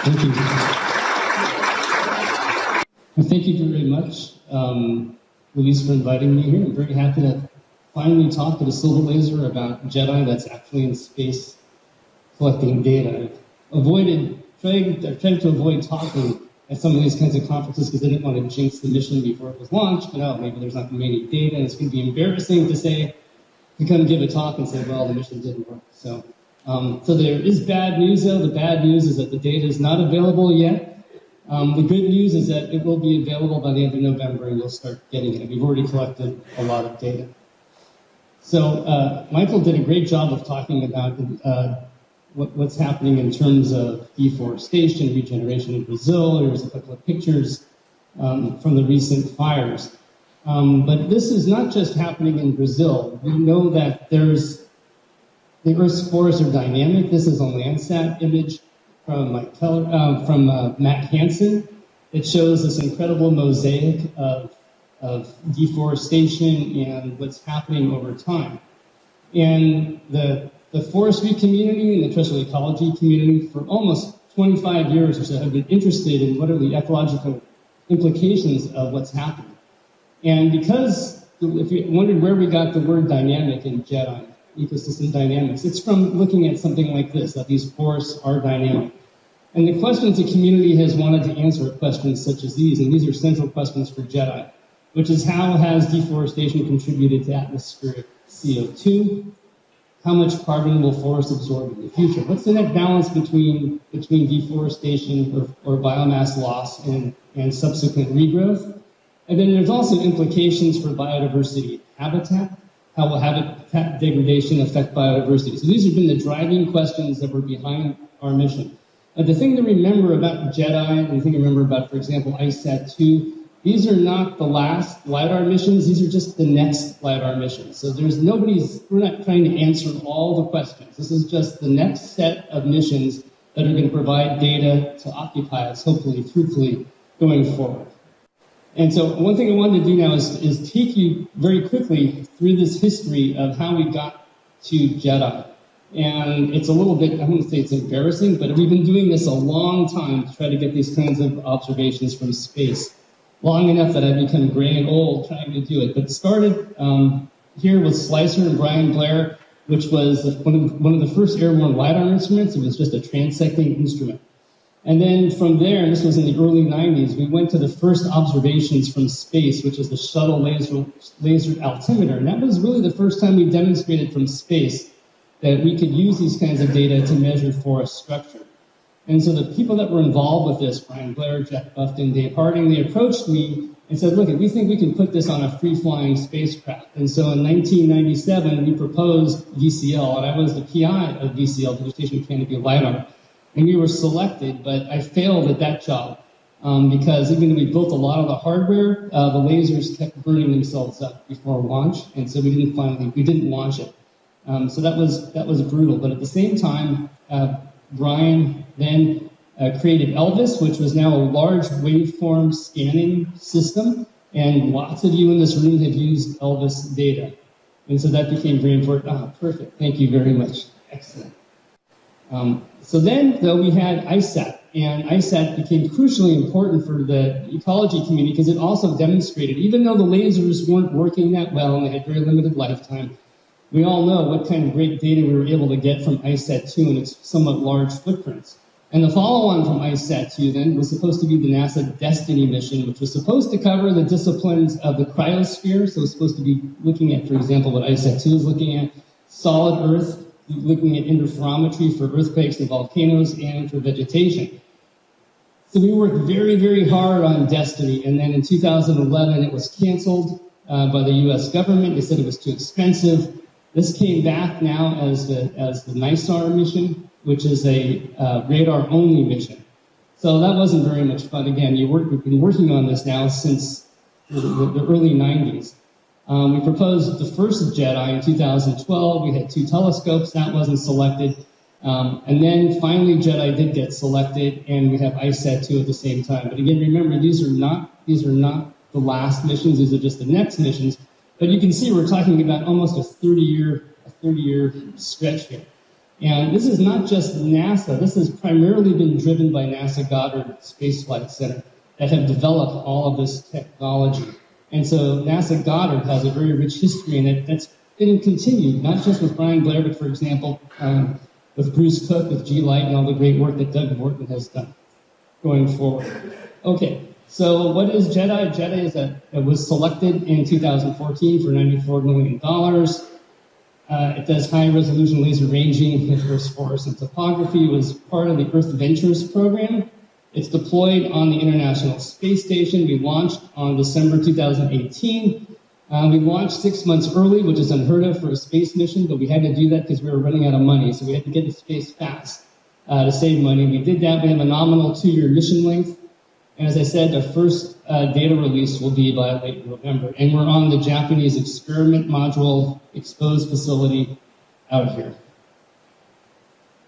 Thank you. Well, thank you very much, Louise, for inviting me here. I'm very happy to finally talk to the silver laser about JEDI that's actually in space collecting data. I've tried to avoid talking at some of these kinds of conferences because I didn't want to jinx the mission before it was launched. But oh, maybe there's not going to be any data, and it's going to be embarrassing to come give a talk and say, well, the mission didn't work. So there is bad news, though. The bad news is that the data is not available yet. The good news is that it will be available by the end of November, and you'll start getting it. We've already collected a lot of data. So Michael did a great job of talking about what's happening in terms of deforestation, regeneration in Brazil. There was a couple of pictures from the recent fires. But this is not just happening in Brazil. We know that the Earth's forests are dynamic. This is a Landsat image from Matt Hansen. It shows this incredible mosaic of deforestation and what's happening over time. And the forestry community and the terrestrial ecology community for almost 25 years or so have been interested in what are the ecological implications of what's happening. And because, if you wondered where we got the word dynamic in JEDI, ecosystem dynamics, it's from looking at something like this, that these forests are dynamic. And the questions the community has wanted to answer are questions such as these, and these are central questions for JEDI, which is how has deforestation contributed to atmospheric CO2? How much carbon will forests absorb in the future? What's the net balance between deforestation or biomass loss and subsequent regrowth? And then there's also implications for biodiversity habitat. How will habitat degradation affect biodiversity? So these have been the driving questions that were behind our mission. The thing to remember about JEDI, and the thing to remember about, for example, ICESat-2, these are not the last LiDAR missions, these are just the next LiDAR missions. So we're not trying to answer all the questions. This is just the next set of missions that are going to provide data to occupy us, hopefully, fruitfully, going forward. And so one thing I wanted to do now is take you very quickly through this history of how we got to JEDI. And it's a little bit, I wouldn't say it's embarrassing, but we've been doing this a long time to try to get these kinds of observations from space. Long enough that I've become gray and old trying to do it. But it started here with Slicer and Brian Blair, which was one of the first airborne LiDAR instruments. It was just a transecting instrument. And then from there, and this was in the early 90s, we went to the first observations from space, which is the shuttle laser altimeter. And that was really the first time we demonstrated from space that we could use these kinds of data to measure forest structure. And so the people that were involved with this, Brian Blair, Jack Bufton, Dave Harding, they approached me and said, look, we think we can put this on a free-flying spacecraft. And so in 1997, we proposed VCL, and I was the PI of VCL, Vegetation Canopy LiDAR. And we were selected, but I failed at that job because even though we built a lot of the hardware, the lasers kept burning themselves up before launch, and so we didn't launch it. So that was brutal. But at the same time, Brian then created Elvis, which was now a large waveform scanning system, and lots of you in this room have used Elvis data. And so that became very important. Ah, perfect. Thank you very much. Excellent. So then, though, we had ICESat, and ICESat became crucially important for the ecology community because it also demonstrated, even though the lasers weren't working that well and they had very limited lifetime, we all know what kind of great data we were able to get from ICESat-2 and its somewhat large footprints. And the follow-on from ICESat-2 then was supposed to be the NASA Destiny mission, which was supposed to cover the disciplines of the cryosphere. So it was supposed to be looking at, for example, what ICESat-2 is looking at, solid Earth, looking at interferometry for earthquakes and volcanoes and for vegetation. So we worked very, very hard on Destiny, and then in 2011 it was canceled by the US government. They said it was too expensive. This came back now as the NISAR mission, which is a radar-only mission. So that wasn't very much fun. Again, we've been working on this now since the early 90s. We proposed the first JEDI in 2012. We had 2 telescopes. That wasn't selected. And then finally JEDI did get selected, and we have ICESat-2 at the same time. But again, remember, these are not the last missions. These are just the next missions. But you can see we're talking about almost a 30-year stretch here. And this is not just NASA. This has primarily been driven by NASA Goddard Space Flight Center that have developed all of this technology. And so NASA Goddard has a very rich history in it that's been continued, not just with Brian Blair, but for example, with Bruce Cook, with G-Light, and all the great work that Doug Morton has done going forward. Okay, so what is GEDI? GEDI was selected in 2014 for $94 million. It does high-resolution laser ranging with Earth's forests and topography. It was part of the Earth Ventures program. It's deployed on the International Space Station. We launched on December 2018. We launched 6 months early, which is unheard of for a space mission, but we had to do that because we were running out of money, so we had to get to space fast to save money. We did that. We have a nominal 2-year mission length. And as I said, our first data release will be by late November. And we're on the Japanese experiment module exposed facility out here.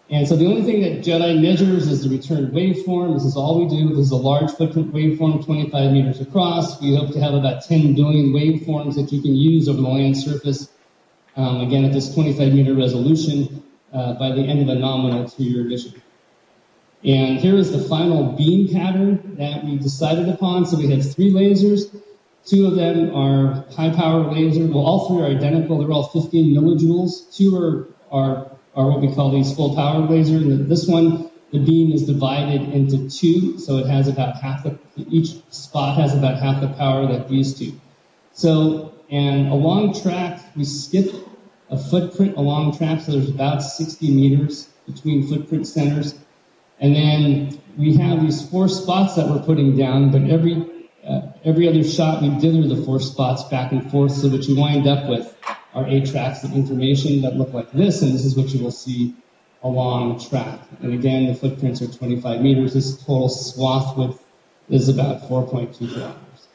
And so the only thing that GEDI measures is the return waveform. This is all we do. This is a large footprint waveform, 25 meters across. We hope to have about 10 billion waveforms that you can use over the land surface, again, at this 25-meter resolution by the end of a nominal 2-year mission. And here is the final beam pattern that we decided upon. So we have 3 lasers. 2 of them are high-power lasers. Well, all 3 are identical. They're all 15 millijoules. 2 are what we call these full-power lasers. And this one, the beam is divided into 2, so it has about each spot has about half the power that these 2. So, and along track, we skip a footprint along track, so there's about 60 meters between footprint centers. And then we have these 4 spots that we're putting down, but every other shot we dither the 4 spots back and forth, so what you wind up with are 8 tracks of information that look like this, and this is what you will see along track. And again, the footprints are 25 meters. This total swath width is about 4.2 kilometers.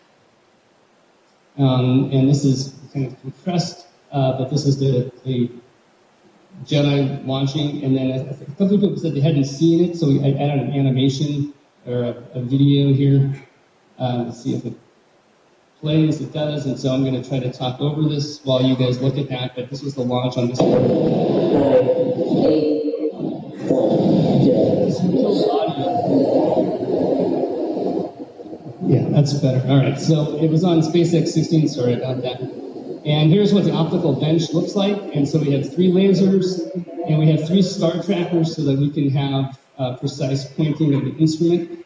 And this is kind of compressed, but this is the GEDI launching, and then a couple of people said they hadn't seen it, so I added an animation or a video here. Let's see if it plays. It does, and so I'm going to try to talk over this while you guys look at that, but this was the launch on this one. Yeah, that's better. All right, so it was on SpaceX 16, sorry about that. And here's what the optical bench looks like. And so we have 3 lasers, and we have 3 star trackers so that we can have precise pointing of the instrument.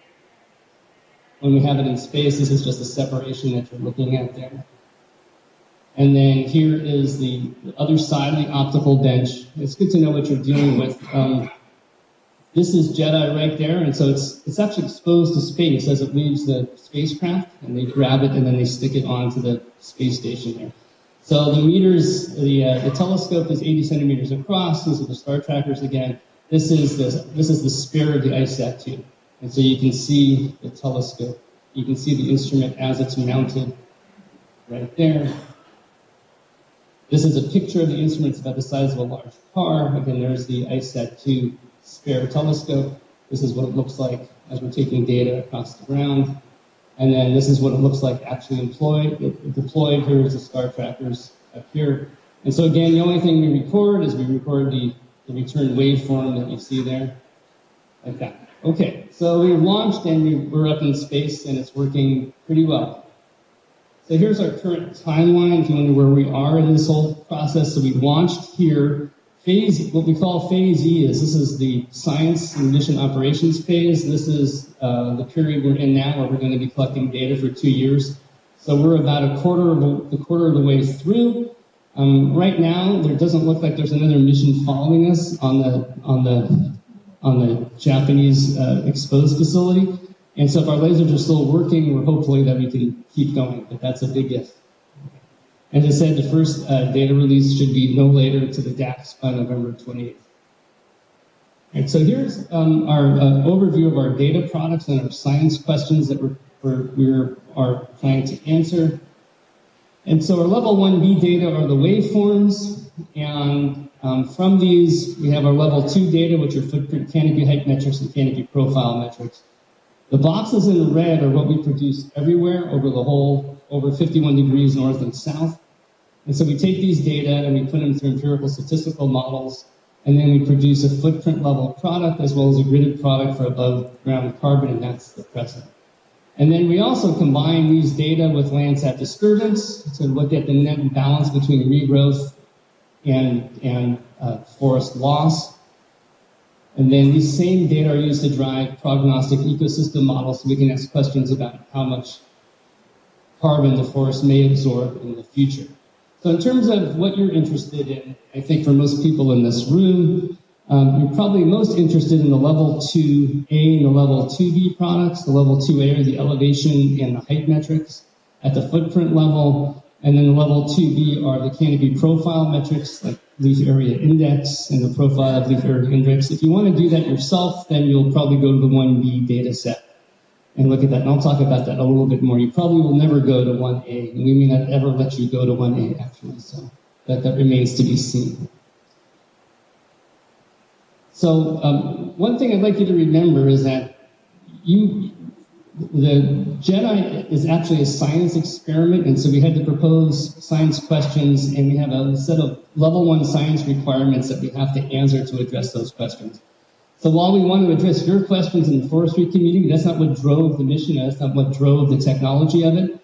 When we have it in space, this is just a separation that you're looking at there. And then here is the other side of the optical bench. It's good to know what you're dealing with. This is GEDI right there, and so it's actually exposed to space as it leaves the spacecraft, and they grab it and then they stick it onto the space station there. So the meters, the telescope is 80 centimeters across. These are the star trackers again. This is the spare of the ISAT-2. And so you can see the telescope. You can see the instrument as it's mounted right there. This is a picture of the instrument. It's about the size of a large car. Again, there's the ISAT-2 spare telescope. This is what it looks like as we're taking data across the ground. And then this is what it looks like actually deployed. Here is the star trackers up here. And so again, the only thing we record is we record the return waveform that you see there, like that. Okay, so we launched and we're up in space and it's working pretty well. So here's our current timeline, if you wonder where we are in this whole process. So we launched here. What we call phase E this is the science and mission operations phase. This is the period we're in now where we're going to be collecting data for 2 years. So we're about a quarter of the way through. Right now, there doesn't look like there's another mission following us on the Japanese exposed facility. And so if our lasers are still working, we're hopefully that we can keep going, but that's a big if. As I said, the first data release should be no later to the DAX by November 28th. All right, so here's our overview of our data products and our science questions that we are trying to answer. And so our level 1B data are the waveforms, and from these we have our level 2 data, which are footprint canopy height metrics and canopy profile metrics. The boxes in red are what we produce everywhere over 51 degrees north and south. And so we take these data and we put them through empirical statistical models, and then we produce a footprint level product as well as a gridded product for above ground carbon, and that's the present. And then we also combine these data with Landsat disturbance to look at the net balance between regrowth and forest loss. And then these same data are used to drive prognostic ecosystem models, so we can ask questions about how much carbon the forest may absorb in the future. So in terms of what you're interested in, I think for most people in this room, you're probably most interested in the level 2A and the level 2B products. The level 2A are the elevation and the height metrics at the footprint level, and then the level 2B are the canopy profile metrics like leaf area index and the profile of leaf area index. If you want to do that yourself, then you'll probably go to the 1B data set and look at that, and I'll talk about that a little bit more. You probably will never go to 1A, and we may not ever let you go to 1A, actually, so that remains to be seen. So one thing I'd like you to remember is that the GEDI is actually a science experiment, and so we had to propose science questions, and we have a set of level 1 science requirements that we have to answer to address those questions. So while we want to address your questions in the forestry community, that's not what drove the mission, that's not what drove the technology of it.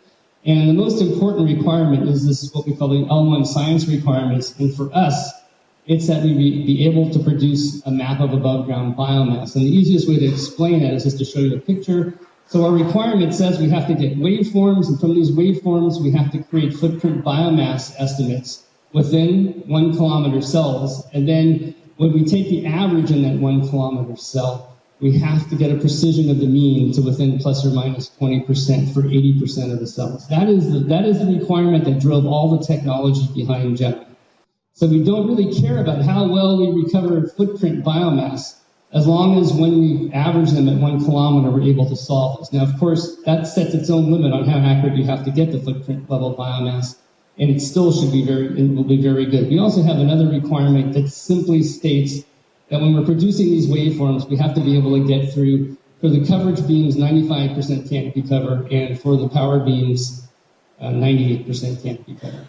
And the most important requirement is this, what we call the L1 science requirements, and for us, it's that we be able to produce a map of above ground biomass. And the easiest way to explain that is just to show you a picture. So our requirement says we have to get waveforms, and from these waveforms, we have to create footprint biomass estimates within 1 kilometer cells. And then when we take the average in that 1 kilometer cell, we have to get a precision of the mean to within plus or minus 20% for 80% of the cells. That is the requirement that drove all the technology behind GEM. So we don't really care about how well we recover footprint biomass, as long as when we average them at 1 kilometer, we're able to solve this. Now, of course, that sets its own limit on how accurate you have to get the footprint level biomass, and it still should be will be very good. We also have another requirement that simply states that when we're producing these waveforms, we have to be able to get through, for the coverage beams, 95% canopy cover, and for the power beams, 98% canopy cover.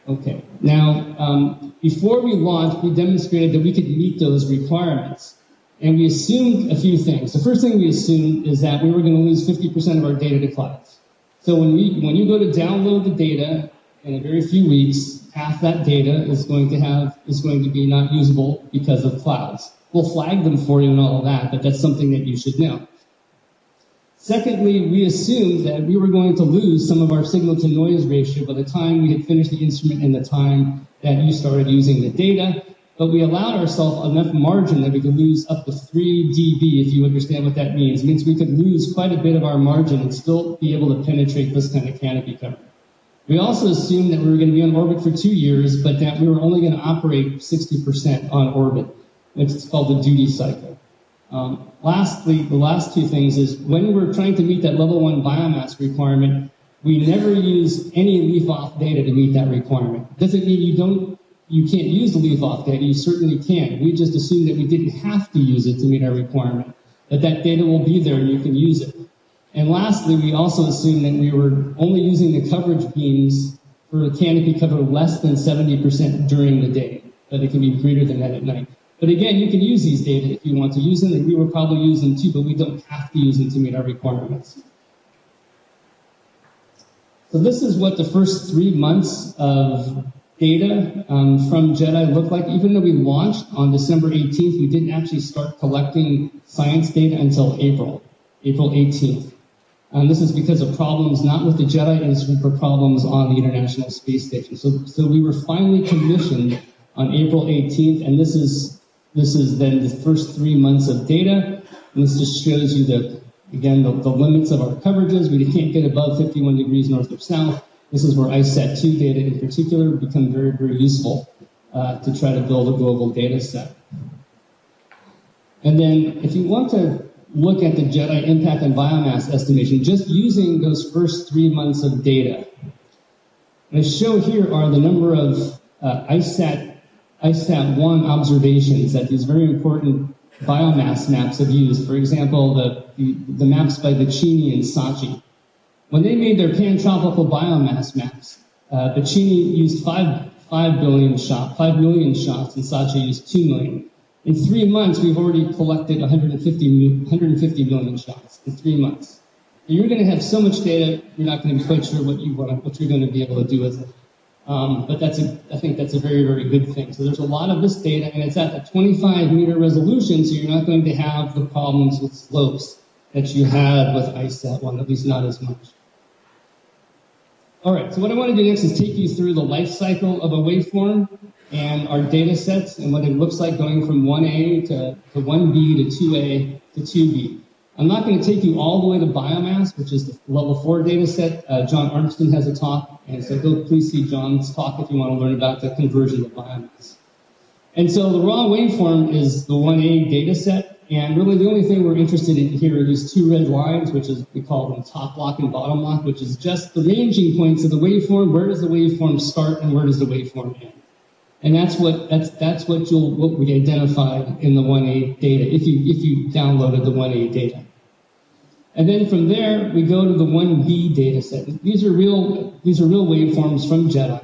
Okay, now, before we launched, we demonstrated that we could meet those requirements. And we assumed a few things. The first thing we assumed is that we were going to lose 50% of our data to clouds. So when you go to download the data in a very few weeks, half that data is going to be not usable because of clouds. We'll flag them for you and all of that, but that's something that you should know. Secondly, we assumed that we were going to lose some of our signal-to-noise ratio by the time we had finished the instrument and the time that you started using the data, but we allowed ourselves enough margin that we could lose up to 3 dB, if you understand what that means. It means we could lose quite a bit of our margin and still be able to penetrate this kind of canopy cover. We also assumed that we were going to be on orbit for 2 years, but that we were only going to operate 60% on orbit, which is called the duty cycle. Lastly, the last two things is when we're trying to meet that level 1 biomass requirement, we never use any leaf-off data to meet that requirement. Doesn't mean you can't use the leaf-off data, you certainly can. We just assumed that we didn't have to use it to meet our requirement, that data will be there and you can use it. And lastly, we also assumed that we were only using the coverage beams for canopy cover less than 70% during the day, that it can be greater than that at night. But again, you can use these data if you want to use them, and we will probably use them too, but we don't have to use them to meet our requirements. So this is what the first 3 months of data from GEDI looked like. Even though we launched on December 18th, we didn't actually start collecting science data until April 18th. This is because of problems not with the GEDI instrument, but problems on the International Space Station. So we were finally commissioned on April 18th, and this is then the first 3 months of data. And this just shows you the limits of our coverages. We can't get above 51 degrees north or south. This is where ISAT-2 data in particular become very, very useful to try to build a global data set. And then if you want to look at the GEDI impact and biomass estimation, just using those first 3 months of data. What I show here are the number of ISAT-1 observations that these very important biomass maps have used. For example, the maps by Vicini and Saatchi. When they made their pan-tropical biomass maps, Vicini used five 5 million shots, and Satya used 2 million. In 3 months, we've already collected 150 million shots in 3 months. And you're going to have so much data, you're not going to be quite sure what you're going to be able to do with it. But I think that's a very, very good thing. So there's a lot of this data, and it's at a 25-meter resolution, so you're not going to have the problems with slopes that you had with ICESat-1, at least not as much. All right, so what I want to do next is take you through the life cycle of a waveform and our data sets and what it looks like going from 1A to 1B to 2A to 2B. I'm not going to take you all the way to Biomass, which is the level 4 data set. John Armstrong has a talk, and so go please see John's talk if you want to learn about the conversion of Biomass. And so the raw waveform is the 1A data set, and really the only thing we're interested in here are these 2 red lines, which is, we call them top lock and bottom lock, which is just the ranging points of the waveform. Where does the waveform start and where does the waveform end? And that's what we identified in the 1A data, if you downloaded the 1A data. And then from there, we go to the 1B data set. These are real waveforms from JEDI.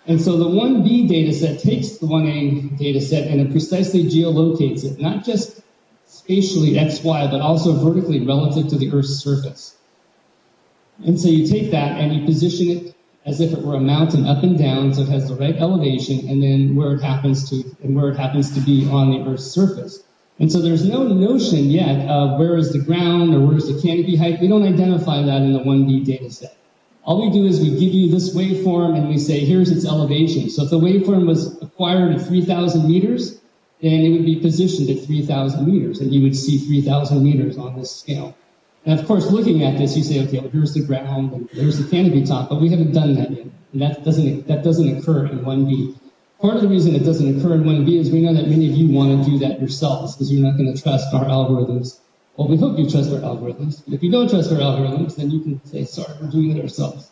And so the 1B data set takes the 1A data set and it precisely geolocates it, not just spatially XY, but also vertically relative to the Earth's surface. And so you take that and you position it as if it were a mountain up and down, so it has the right elevation, and then where it happens to be on the Earth's surface. And so there's no notion yet of where is the ground or where is the canopy height. We don't identify that in the 1B data set. All we do is we give you this waveform and we say, here's its elevation. So if the waveform was acquired at 3,000 meters, then it would be positioned at 3,000 meters, and you would see 3,000 meters on this scale. And of course, looking at this, you say, okay, well, here's the ground, and there's the canopy top, but we haven't done that yet. And that doesn't occur in 1B. Part of the reason it doesn't occur in 1B is we know that many of you want to do that yourselves, because you're not going to trust our algorithms. Well, we hope you trust our algorithms. But if you don't trust our algorithms, then you can say, sorry, we're doing it ourselves.